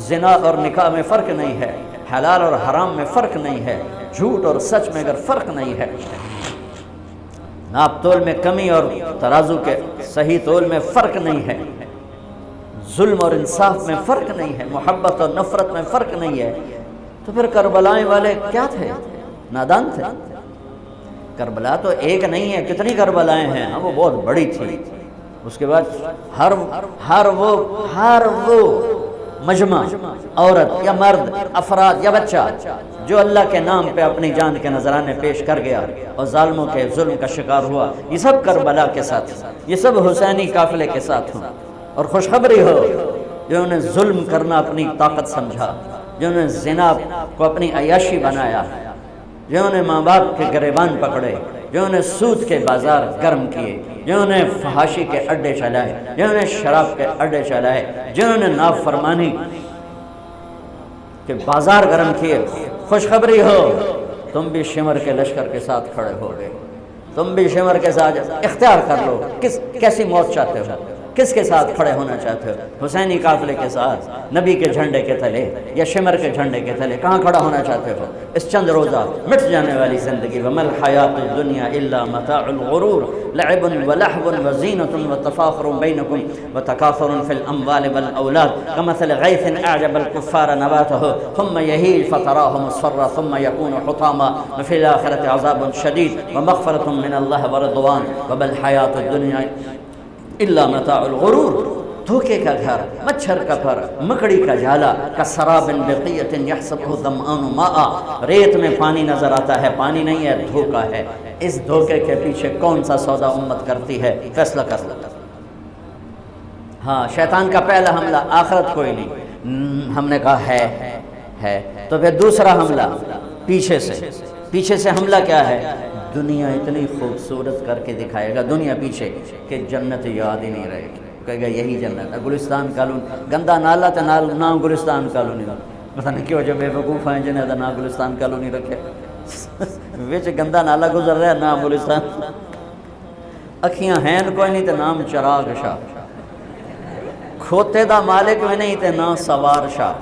زنا اور نکاح میں فرق نہیں ہے، حلال اور حرام میں فرق نہیں ہے، جھوٹ اور سچ میں اگر فرق نہیں ہے، ناپ تول میں کمی اور ترازو کے صحیح تول میں فرق نہیں ہے، ظلم اور انصاف میں فرق نہیں ہے، محبت اور نفرت میں فرق نہیں ہے، تو پھر کربلائیں والے کیا تھے؟ نادان تھے؟ کربلا تو ایک نہیں ہے، کتنی کربلائیں ہیں، وہ بہت بڑی تھی۔ اس کے بعد ہر وہ مجمع، عورت یا مرد، افراد یا بچہ جو اللہ کے نام پہ اپنی جان کے نذرانے پیش کر گیا اور ظالموں کے ظلم کا شکار ہوا، یہ سب کربلا کے ساتھ، یہ سب حسینی قافلے کے ساتھ ہوں۔ اور خوشخبری ہو جنہوں نے ظلم کرنا اپنی طاقت سمجھا، جنہوں نے زنا کو اپنی عیاشی بنایا، جنہوں نے ماں باپ کے گریبان پکڑے، جنہوں نے سود کے بازار گرم کیے، جنہوں نے فحاشی کے اڈے چلائے، جنہوں نے شراب کے اڈے چلائے، جنہوں نے نافرمانی کے بازار گرم کیے، خوشخبری ہو تم بھی شمر کے لشکر کے ساتھ کھڑے ہو گئے، تم بھی شمر کے ساتھ اختیار کر لو، کیسی موت چاہتے ہو، کس کے ساتھ کھڑے ہونا چاہتے ہو؟ حسینی قافلے کے ساتھ، نبی کے جھنڈے کے تلے یا شمر کے جھنڈے کے تلے؟ کہاں کھڑا ہونا چاہتے ہو؟ اس چند روزہ مٹ جانے والی زندگی، وَمَا الْحَيَاةُ الدُّنْيَا إِلَّا مَتَاعُ الْغُرُورِ لَعِبٌ وَلَهْوٌ وَزِينَةٌ وَتَفَاخُرٌ بَيْنَكُمْ وَتَكَاثُرٌ فِي الْأَمْوَالِ وَالْأَوْلَادِ كَمَثَلِ غَيْثٍ أَعْجَبَ الْكُفَّارَ نَبَاتُهُ ثُمَّ يَهِيجُ فَتَرَاهُ مُصْفَرًّا ثُمَّ يَكُونُ حُطَامًا وَفِي الْآخِرَةِ عَذَابٌ شَدِيدٌ وَمَغْفِرَةٌ مِّنَ اللَّهِ وَرِضْوَانٌ وَمَا الْحَيَاةُ الدُّنْيَا إِلَّا مَتَاعُ الْغُرُورِ۔ دھوکے کا گھر، مچھر کا پر، مکڑی کا جالا، کسراب بقیۃ یحسبہ الظمآن ماء، ریت میں پانی نظر آتا ہے، پانی نہیں ہے، دھوکا ہے۔ اس دھوکے کے پیچھے کون سا سودا امت کرتی ہے؟ فیصلہ کر لو۔ ہاں، شیطان کا پہلا حملہ آخرت کوئی نہیں، ہم نے کہا ہے، تو پھر دوسرا حملہ پیچھے سے حملہ کیا ہے؟ دنیا اتنی خوبصورت کر کے دکھائے گا دنیا پیچھے کہ جنت یاد ہی نہیں رہے گی، کہے گا یہی جنت ہے۔ گلستان کالونی، گندا نالا تو نام گلستان کالونی، پتہ نہیں کیوں جو بے وقوف ہیں جنہیں تو نام گلستان کالونی رکھے، وچ گندا نالا گزر رہا ہے، نام گلستان، اکھیاں ہیں کوئی نہیں تو نام چراغ شاہ، کھوتے دا مالک میں نہیں تو نام سوار شاہ،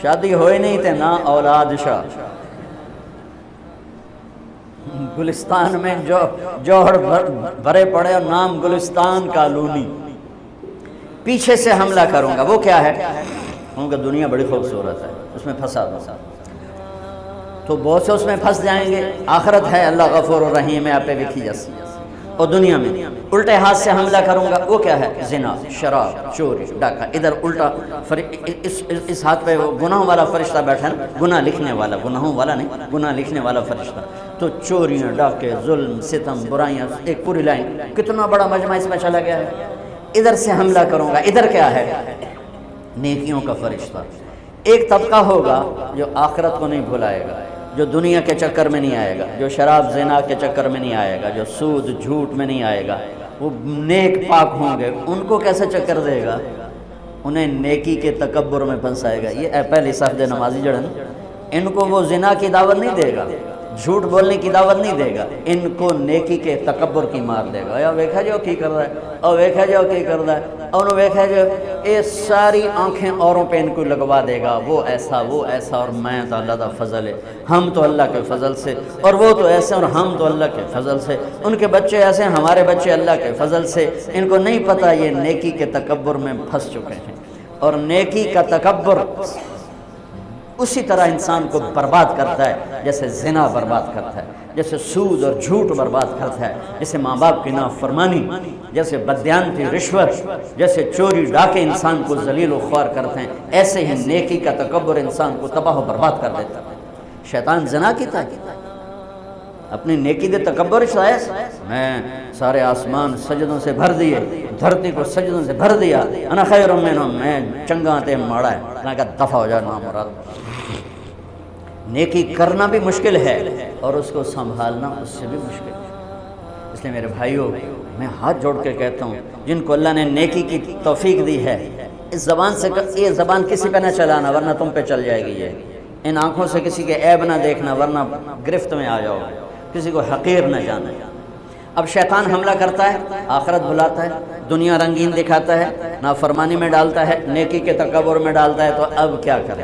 شادی ہوئی نہیں تے نہ اولاد شاہ، گلستان میں جوہر بھرے پڑے اور نام گلستان کالونی۔ پیچھے سے حملہ کروں گا، وہ کیا ہے؟ کہوں گا دنیا بڑی خوبصورت ہے، اس میں پھنسا دو، تو بہت سے اس میں پھنس جائیں گے۔ آخرت ہے، اللہ غفور و رحیم ہے، آپ پہ وکھی جیسی، اور دنیا میں الٹے ہاتھ سے حملہ کروں گا، وہ کیا ہے؟ زنا، شراب، چوری، ڈاکہ۔ ادھر الٹا اس ہاتھ پہ وہ گناہوں والا فرشتہ بیٹھا ہے، گناہ لکھنے والا، گناہوں والا نہیں، گناہ لکھنے والا فرشتہ، تو چوریاں، ڈاکے، ظلم، ستم، برائیاں، ایک پوری لائن، کتنا بڑا مجمع اس میں چلا گیا ہے۔ ادھر سے حملہ کروں گا، ادھر کیا ہے؟ نیکیوں کا فرشتہ۔ ایک طبقہ ہوگا جو آخرت کو نہیں بھلائے گا، جو دنیا کے چکر میں نہیں آئے گا، جو شراب زنا کے چکر میں نہیں آئے گا، جو سود جھوٹ میں نہیں آئے گا، وہ نیک پاک ہوں گے۔ ان کو کیسے چکر دے گا؟ انہیں نیکی کے تکبر میں پھنسائے گا۔ یہ پہلی صف دے نمازی جڑن، ان کو وہ زنا کی دعوت نہیں دے گا، جھوٹ بولنے کی دعوت نہیں دے گا، ان کو نیکی کے تکبر کی مار دے گا۔ یا ویکھا جو کی کر رہا ہے، اور ویکھا جو کی کر رہا ہے، اور ویکھا جو یہ ساری آنکھیں اوروں پہ ان کو لگوا دے گا، وہ ایسا وہ ایسا، اور میں تو اللہ کا فضل ہے، ہم تو اللہ کے فضل سے، اور وہ تو ایسے اور ہم تو اللہ کے فضل سے، ان کے بچے ایسے ہمارے بچے اللہ کے فضل سے۔ ان کو نہیں پتہ یہ نیکی کے تکبر میں پھنس چکے ہیں، اور نیکی کا تکبر اسی طرح انسان کو برباد کرتا ہے جیسے زنا برباد کرتا ہے، جیسے سود اور جھوٹ برباد کرتا ہے، جیسے ماں باپ کی نافرمانی، جیسے بددیانتی، رشوت، جیسے چوری ڈاکے انسان کو ذلیل و خوار کرتے ہیں، ایسے ہی نیکی کا تکبر انسان کو تباہ و برباد کر دیتا ہے۔ شیطان زنا کیتا ہے، اپنی نیکی دے تکبر شاید میں سارے آسمان سجدوں سے بھر دیے، دھرتی کو سجدوں سے بھر دیا، انا خیر منہم، میں چنگا تے ماڑا ہے، میں کہا دفع ہو جا نامراد۔ نیکی کرنا بھی مشکل ہے اور اس کو سنبھالنا اس سے بھی مشکل ہے۔ اس لیے میرے بھائیوں، میں ہاتھ جوڑ کے کہتا ہوں جن کو اللہ نے نیکی کی توفیق دی ہے، اس زبان سے یہ زبان کسی پہ نہ چلانا ورنہ تم پہ چل جائے گی، ان آنکھوں سے کسی کے عیب نہ دیکھنا ورنہ گرفت میں آ جاؤ گے، کسی کو حقیر نہ جانا۔ اب شیطان حملہ کرتا ہے، آخرت بلاتا ہے، دنیا رنگین دکھاتا ہے، نافرمانی میں ڈالتا ہے، نیکی کے تکبر میں ڈالتا ہے، تو اب کیا کرے؟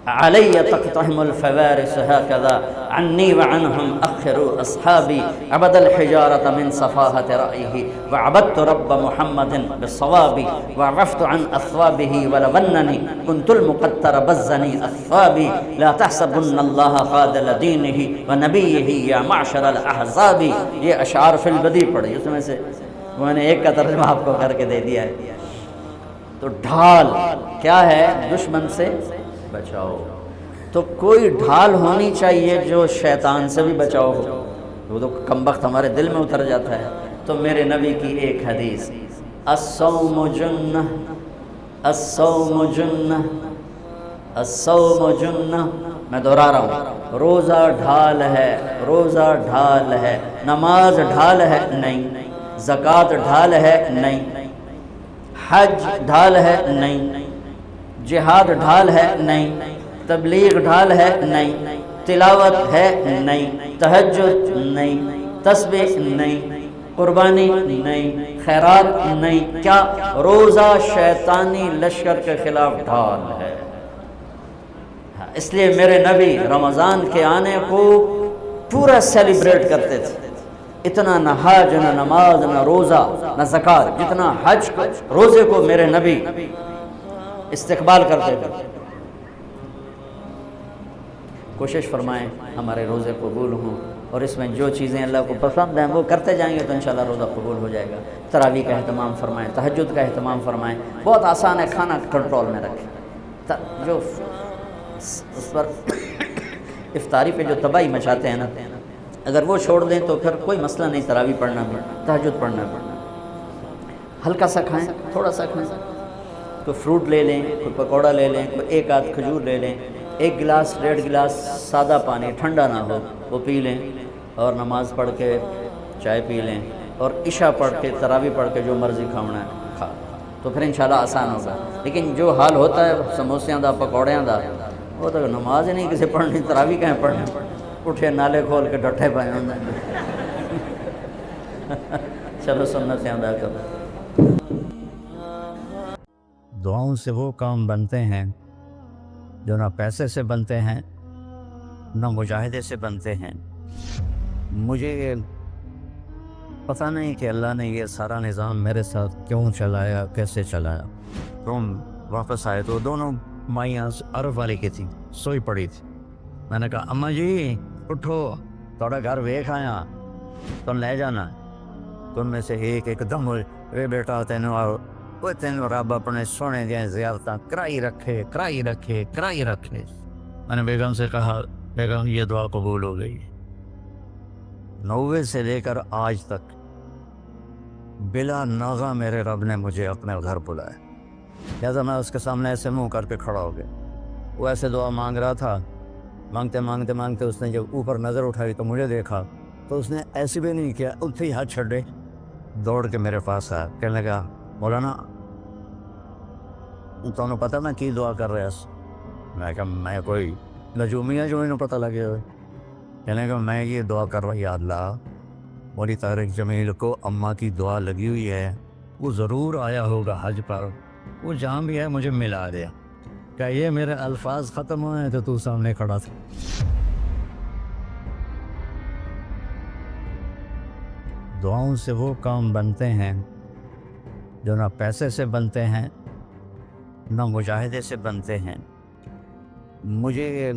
علی تقتحم الفوارس هكذا عني وعنهم أخروا أصحابي عبد الحجارة من صفاهة رأيه وعبدت رب محمد بالصواب وعرفت عن أثوابه ولو أنني كنت المقتر بزني أثوابي لا تحسبن الله خاذل دينه ونبيه يا معشر الأحزاب. یہ اشعار فی البدیع پڑھی، اس میں سے میں نے ایک کا ترجمہ آپ کو کر کے دے دیا ہے. تو ڈھال کیا ہے؟ دشمن سے بچاؤ. تو کوئی ڈھال ہونی چاہیے جو شیطان سے بھی بچاؤ ہو. وہ تو کم بخت ہمارے دل میں اتر جاتا ہے. تو میرے نبی کی ایک حدیث، الصوم جنہ الصوم جنہ الصوم جنہ، میں دہرا رہا ہوں، روزہ ڈھال ہے، روزہ ڈھال ہے. نماز ڈھال ہے؟ نہیں. زکوٰۃ ڈھال ہے؟ نہیں. حج ڈھال ہے؟ نہیں. جہاد ڈھال ہے؟ نہیں. تبلیغ ڈھال ہے؟ نہیں. تلاوت ہے؟ نہیں. تہجد نہیں. تسبیح نہیں. قربانی نہیں. خیرات نہیں. کیا؟ روزہ شیطانی لشکر کے خلاف ڈھال ہے. اس لیے میرے نبی رمضان کے آنے کو پورا سیلیبریٹ کرتے تھے. اتنا نہ حج نہ نماز نہ روزہ نہ زکوٰۃ جتنا حج کو روزے کو میرے نبی استقبال کرتے تھے. کوشش فرمائیں ہمارے روزے قبول ہوں، اور اس میں جو چیزیں اللہ کو پسند ہیں وہ کرتے جائیں گے تو انشاءاللہ روزہ قبول ہو جائے گا. تراویح کا اہتمام فرمائیں، تہجد کا اہتمام فرمائیں. بہت آسان ہے، کھانا کنٹرول میں رکھیں. جو اس پر افطاری پہ جو تباہی مچاتے ہیں نا، اگر وہ چھوڑ دیں تو پھر کوئی مسئلہ نہیں. تراویح پڑھنا بھی، تہجد پڑھنا بھی، ہلکا سا کھائیں، تھوڑا سا کھائیں. کوئی فروٹ لے لیں، کوئی پکوڑا لے لیں، کوئی ایک آدھ کھجور لے لیں، 1 گلاس 1.5 گلاس سادہ پانی ٹھنڈا نہ ہو وہ پی لیں، اور نماز پڑھ کے چائے پی لیں، اور عشاء پڑھ کے تراویح پڑھ کے جو مرضی کھانا ہے کھا، تو پھر انشاءاللہ آسان ہوگا. لیکن جو حال ہوتا ہے سموسیاں دا پکوڑیاں دا، وہ تو نماز ہی نہیں کسی پڑھنی، تراویح کہیں پڑھنی، اٹھے نالے کھول کے ڈٹھے پائے ہوں. چلو سنتیں ادا کرو. دعاؤں سے وہ کام بنتے ہیں جو نہ پیسے سے بنتے ہیں نہ مجاہدے سے بنتے ہیں. مجھے پتہ نہیں کہ اللہ نے یہ سارا نظام میرے ساتھ کیوں چلایا، کیسے چلایا. تم واپس آئے تو دونوں مائیاں عرب والی کی تھی، سوئی پڑی تھی. میں نے کہا اماں جی اٹھو، تھوڑا گھر ویکھ آیا، تم لے جانا. تم میں سے ایک دم وے بیٹا تینوں اور وہ تینوں رب اپنے سونے دیا زیارتاں کرائی رکھے کرائی رکھے کرائی رکھے. میں نے بیگم سے کہا بیگم یہ دعا قبول ہو گئی. 90 سے لے کر آج تک بلا ناغہ میرے رب نے مجھے اپنے گھر بلایا. لہٰذا میں اس کے سامنے ایسے منہ کر کے کھڑا ہو گیا. وہ ایسے دعا مانگ رہا تھا، مانگتے مانگتے مانگتے اس نے جب اوپر نظر اٹھائی تو مجھے دیکھا تو اس نے ایسے بھی نہیں کیا، اتنے ہی ہاتھ چھڑے دوڑ کے میرے پاس آیا. کہنے لگا مولانا تمہیں پتہ میں کی دعا کر رہا. میں کہا میں کوئی نجومیہ جو انہوں پتہ لگے ہوئے. کہنے لگا میں یہ دعا کر رہا، یا اللہ مولی طارق جمیل کو اماں کی دعا لگی ہوئی ہے، وہ ضرور آیا ہوگا حج پر، وہ جہاں بھی ہے مجھے ملا دیا. کہ یہ میرے الفاظ ختم ہوئے ہیں تو سامنے کھڑا تھا. دعاؤں سے وہ کام بنتے ہیں جو نہ پیسے سے بنتے ہیں نہ مجاہدے سے بنتے ہیں. مجھے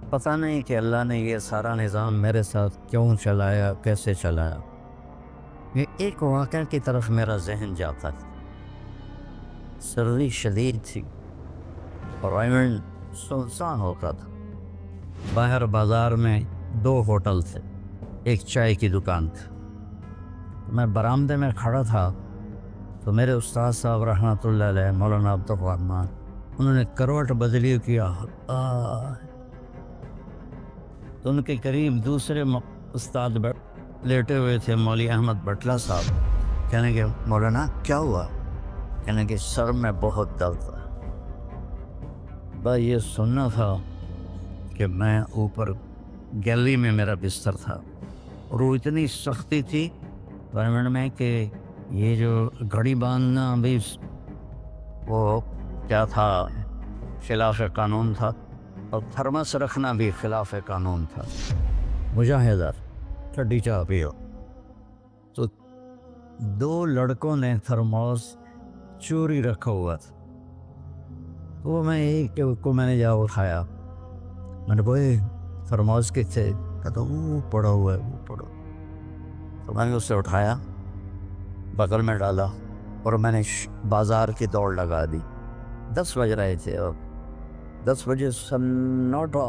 پتہ نہیں کہ اللہ نے یہ سارا نظام میرے ساتھ کیوں چلایا، کیسے چلایا. یہ ایک واقعہ کی طرف میرا ذہن جاتا تھا. سردی شدید تھی اور ایونٹ سنسان ہوتا تھا. باہر بازار میں 2 ہوٹل تھے، ایک چائے کی دکان تھی. میں برآمدے میں کھڑا تھا تو میرے استاد صاحب رحمۃ اللہ علیہ مولانا عبدالرحمٰن، انہوں نے کروٹ بدلی کیا. تو ان کے قریب دوسرے استاد لیٹے ہوئے تھے، مولوی احمد بٹلہ صاحب. کہنے کہ مولانا کیا ہوا؟ کہنے کہ سر میں بہت درد تھا. بس یہ سننا تھا کہ میں اوپر گیلری میں میرا بستر تھا اور وہ اتنی سختی تھی گورنمنٹ میں کہ یہ جو گھڑی باندھنا بھی وہ کیا تھا، خلاف قانون تھا، اور تھرمس رکھنا بھی خلاف قانون تھا۔ مجاہدہ ٹھنڈی چاہ پیو، تو 2 لڑکوں نے تھرموس چوری رکھا ہوا تھا، تو وہ میں ایک کو میں نے جا اٹھایا، میں نے بوئے تھرموس کتنے، کہتا وہ پڑا ہوا ہے، وہ پڑا، تو میں نے اسے اٹھایا، بغل میں ڈالا، اور میں نے بازار کی دوڑ لگا دی۔ 10 بج رہے تھے، اور 10 بجے سناٹا،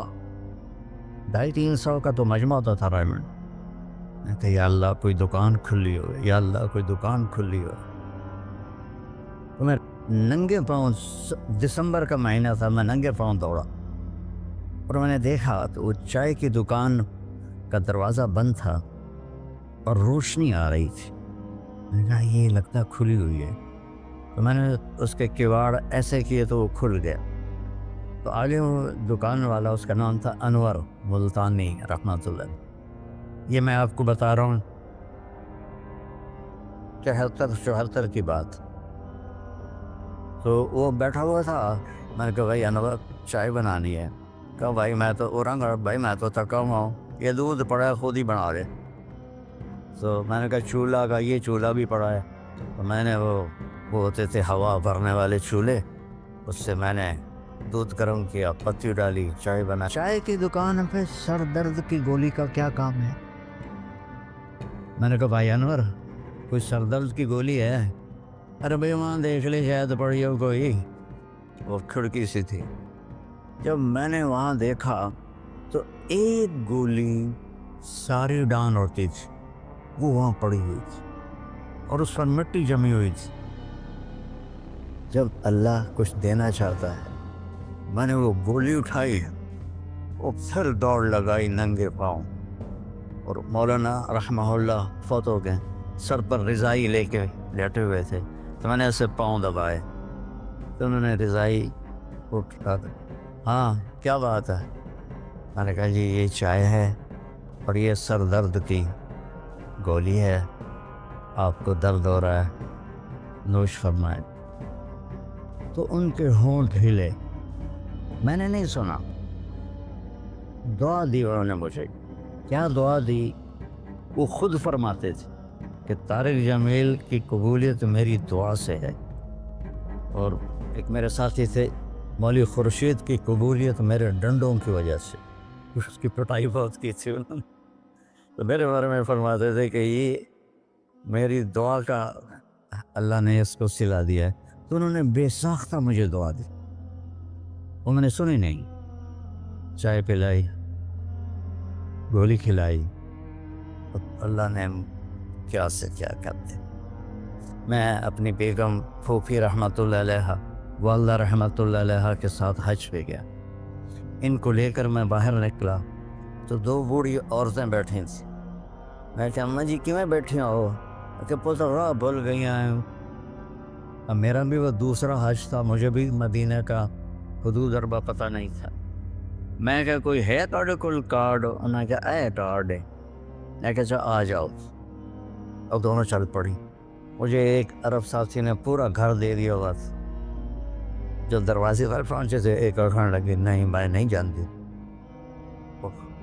250-300 کا تو مجمع ہوتا تھا رائمنڈ۔ میں کہا یا اللہ کوئی دکان کھلی ہو، یا اللہ کوئی دکان کھلی ہو۔ تو میں ننگے پاؤں، دسمبر کا مہینہ تھا، میں ننگے پاؤں دوڑا، اور میں نے دیکھا تو وہ چائے کی دکان کا دروازہ بند تھا اور روشنی آ رہی تھی۔ میں نے کہا یہ لگتا کھلی ہوئی ہے، تو میں نے اس کے کواڑ ایسے کیے تو وہ کھل گیا۔ تو آگے وہ دکان والا، اس کا نام تھا انور ملتانی رحمۃ اللہ، یہ میں آپ کو بتا رہا ہوں 73-74 کی بات۔ تو وہ بیٹھا ہوا تھا، میں نے کہا بھائی انور چائے بنانی ہے، کہا بھائی میں تو اورنگ بھائی میں تو تھکا ہوا ہوں، یہ دودھ پڑا ہے خود ہی بنا لے۔ تو میں نے کہا چولہا کا، یہ چولہا بھی پڑا ہے، تو میں نے وہ ہوتے تھے ہوا بھرنے والے چولہے، اس سے میں نے دودھ گرم کیا، پتی ڈالی، چائے بنا۔ چائے کی دکان پہ سر درد کی گولی کا کیا کام ہے؟ میں نے کہا بھائی انور کوئی سر درد کی گولی ہے؟ ارے بھائی وہاں دیکھ لے شاید پڑی ہو کوئی، وہ کھڑکی سی تھی۔ جب میں نے وہاں دیکھا تو ایک گولی ساری ڈان ہوتی تھی، وہ وہاں پڑی ہوئی تھی، اور اس پر مٹی جمی ہوئی تھی۔ جب اللہ کچھ دینا چاہتا ہے، میں نے وہ گولی اٹھائی اور پھر دوڑ لگائی ننگے پاؤں، اور مولانا رحمہ اللہ فوت ہو گئے، سر پر رضائی لے کے لیٹے ہوئے تھے، تو میں نے اسے پاؤں دبائے، تو انہوں نے رضائی اٹھا کر، ہاں کیا بات ہے؟ میں نے کہا جی یہ چائے ہے اور یہ سر درد کی گولی ہے، آپ کو درد ہو رہا ہے، نوش فرمائیں۔ تو ان کے ہونٹ ہلے، میں نے نہیں سنا، دعا دی انہوں نے مجھے۔ کیا دعا دی؟ وہ خود فرماتے تھے کہ طارق جمیل کی قبولیت میری دعا سے ہے، اور ایک میرے ساتھی تھے مولوی خورشید کی قبولیت میرے ڈنڈوں کی وجہ سے، اس کی پٹائی بہت کی تھی انہوں نے، تو میرے بارے میں فرماتے تھے کہ یہ میری دعا کا اللہ نے اس کو سلا دیا ہے۔ تو انہوں نے بے ساختہ مجھے دعا دی، وہ میں نے سنی نہیں، چائے پلائی، گولی کھلائی، اللہ نے کیا سے کیا کرتے۔ میں اپنی بیگم پھوپھی رحمۃ اللہ علیہ، والدہ رحمۃ اللہ علیہ کے ساتھ حج پہ گیا، ان کو لے کر میں باہر نکلا تو 2 بوڑھی عورتیں بیٹھی تھیں۔ میں کہا اماں جی کیوں بیٹھی ہو؟ کہ پتہ راہ بھول گئی ہیں۔ اب میرا بھی وہ دوسرا حج تھا، مجھے بھی مدینہ کا حدود اربع پتہ نہیں تھا۔ میں کہا کوئی ہے تھوڑے کول کارڈ؟ انہوں نے کہا اے کارڈ ہے۔ میں کہا چاہ آ جاؤ، اور دونوں چل پڑی۔ مجھے ایک عرب ساتھی نے پورا گھر دے دیا ہوا تھا۔ جب دروازے پر پہنچے تھے ایک اور کھانے لگی نہیں میں نہیں جانتی،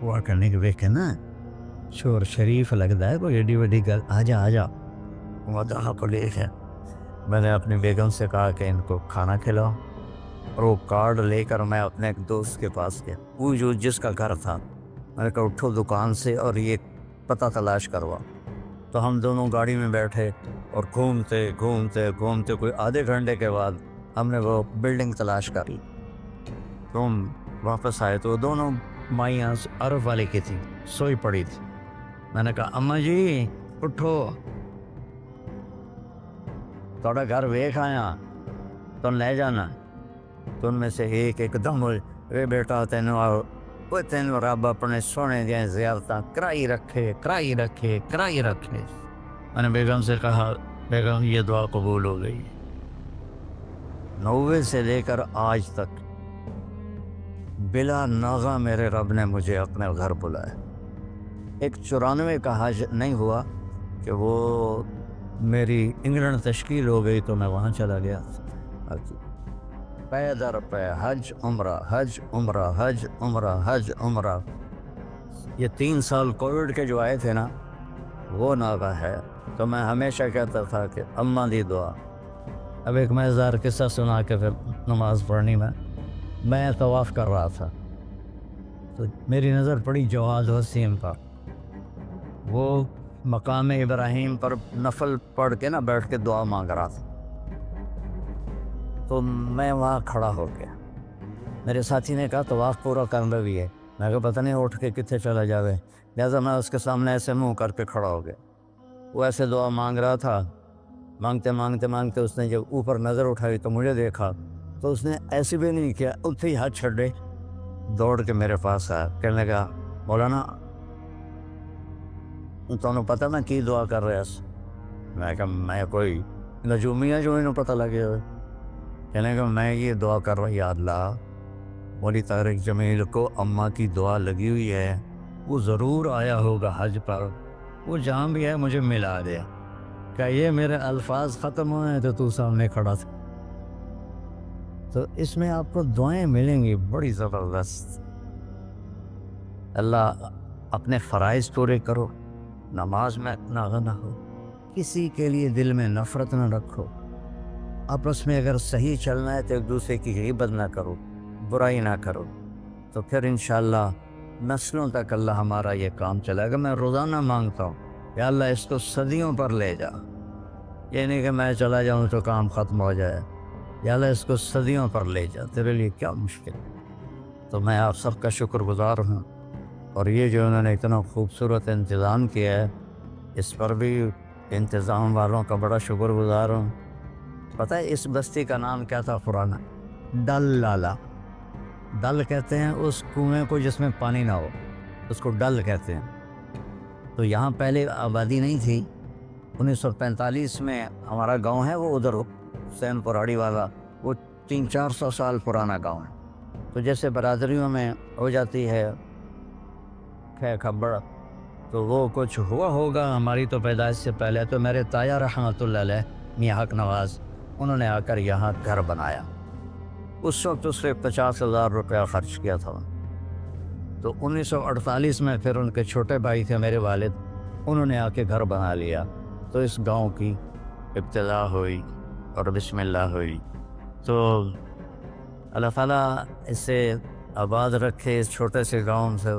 وہ کرنے کے دیکھے نا شور شریف لگتا ہے کوئی ایڈی وڈی گل، آ جا آ جا، وہ جہاں پولیس ہے۔ میں نے اپنی بیگم سے کہا کہ ان کو کھانا کھلاؤ، اور وہ کارڈ لے کر میں اپنے ایک دوست کے پاس گیا، وہ جو جس کا گھر تھا۔ میں نے کہا اٹھو دکان سے اور یہ پتہ تلاش کروا۔ تو ہم دونوں گاڑی میں بیٹھے اور گھومتے گھومتے گھومتے کوئی آدھے گھنٹے کے بعد ہم نے وہ بلڈنگ تلاش کر لی۔ تو ہم واپس آئے تو دونوں مائیاں عرب والے کی تھی، سوئی پڑی تھی۔ میں نے کہا اماں جی اٹھو، تھوڑا گھر ویکھ آیا تو لے جانا۔ تو ان میں سے ایک دم اے بیٹا تینوں رب اپنے سونے دیا زیارتاں کرائی رکھے کرائی رکھے کرائی رکھے۔ میں نے بیگم سے کہا بیگم یہ دعا قبول ہو گئی۔ 90 سے لے کر آج تک بلا ناغہ میرے رب نے مجھے اپنے گھر بلایا۔ ایک 94 کا حج نہیں ہوا کہ وہ میری انگلینڈ تشکیل ہو گئی تو میں وہاں چلا گیا. پے در پے حج عمرہ حج عمرہ حج عمرہ حج عمرہ. یہ 3 سال کووڈ کے جو آئے تھے نا وہ ناغہ ہے. تو میں ہمیشہ کہتا تھا کہ اماں دی دعا. اب ایک مزیدار قصہ سنا کے پھر نماز پڑھنی میں طواف کر رہا تھا تو میری نظر پڑی جواد وسیم پر. وہ مقام ابراہیم پر نفل پڑھ کے نا بیٹھ کے دعا مانگ رہا تھا. تو میں وہاں کھڑا ہو گیا. میرے ساتھی نے کہا طواف پورا کرنا بھی ہے. میں کہا پتہ نہیں اٹھ کے کتنے چلا جاوے. لہٰذا میں اس کے سامنے ایسے منہ کر کے کھڑا ہو گیا. وہ ایسے دعا مانگ رہا تھا. مانگتے مانگتے مانگتے اس نے جب اوپر نظر اٹھائی تو مجھے دیکھا تو اس نے ایسے بھی نہیں کیا, اتنے ہی ہاتھ چھڑے دوڑ کے میرے پاس آیا. کہنے لگا مولانا تمہیں پتہ میں کی دعا کر رہا اس. میں کہا میں کوئی نجومیہ جو انہوں پتہ لگے ہوئے. کہنے لگا میں یہ دعا کر رہا یا اللہ مولی طارق جمیل کو اماں کی دعا لگی ہوئی ہے, وہ ضرور آیا ہوگا حج پر, وہ جہاں بھی ہے مجھے ملا دے. کہ یہ میرے الفاظ ختم ہوئے ہیں تو سامنے کھڑا تھا. تو اس میں آپ کو دعائیں ملیں گی بڑی زبردست. اللہ اپنے فرائض پورے کرو, نماز میں ناغہ نہ ہو, کسی کے لیے دل میں نفرت نہ رکھو, آپس میں اگر صحیح چلنا ہے تو ایک دوسرے کی غیبت نہ کرو, برائی نہ کرو, تو پھر انشاءاللہ نسلوں تک اللہ ہمارا یہ کام چلائے گا. میں روزانہ مانگتا ہوں یا اللہ اس کو صدیوں پر لے جا. یہ نہیں کہ میں چلا جاؤں تو کام ختم ہو جائے. یا اللہ اس کو صدیوں پر لے جا, تیرے لیے کیا مشکل. تو میں آپ سب کا شکر گزار ہوں. اور یہ جو انہوں نے اتنا خوبصورت انتظام کیا ہے اس پر بھی انتظام والوں کا بڑا شکر گزار ہوں. پتہ ہے اس بستی کا نام کیا تھا پرانا؟ ڈل لالا. ڈل کہتے ہیں اس کنویں کو جس میں پانی نہ ہو, اس کو ڈل کہتے ہیں. تو یہاں پہلے آبادی نہیں تھی. 1945 میں ہمارا گاؤں ہے وہ ادھر حسین پراڑی والا, وہ 300-400 سال پرانا گاؤں ہے. تو جیسے برادریوں میں ہو جاتی ہے کھبڑ, تو وہ کچھ ہوا ہوگا ہماری تو پیدائش سے پہلے. تو میرے تایا رحمۃ اللہ علیہ میاں حق نواز, انہوں نے آ کر یہاں گھر بنایا. اس وقت اس سے 50,000 روپیہ خرچ کیا تھا. تو 1948 میں پھر ان کے چھوٹے بھائی تھے میرے والد, انہوں نے آ کے گھر بنا لیا. تو اس گاؤں کی ابتدا ہوئی اور بسم اللہ ہوئی. تو اللہ تعالیٰ اسے آباد رکھے اس چھوٹے سے گاؤں سے,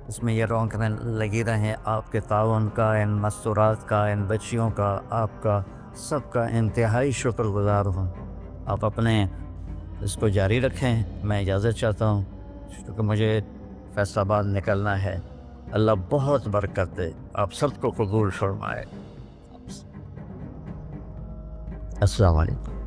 اس میں یہ رونقیں لگی رہیں. آپ کے تعاون کا, ان مستورات کا, ان بچیوں کا, آپ کا سب کا انتہائی شکر گزار ہوں. آپ اپنے اس کو جاری رکھیں. میں اجازت چاہتا ہوں کیونکہ مجھے فیصل آباد نکلنا ہے. اللہ بہت برکت دے, آپ سب کو قبول فرمائے. السلام علیکم.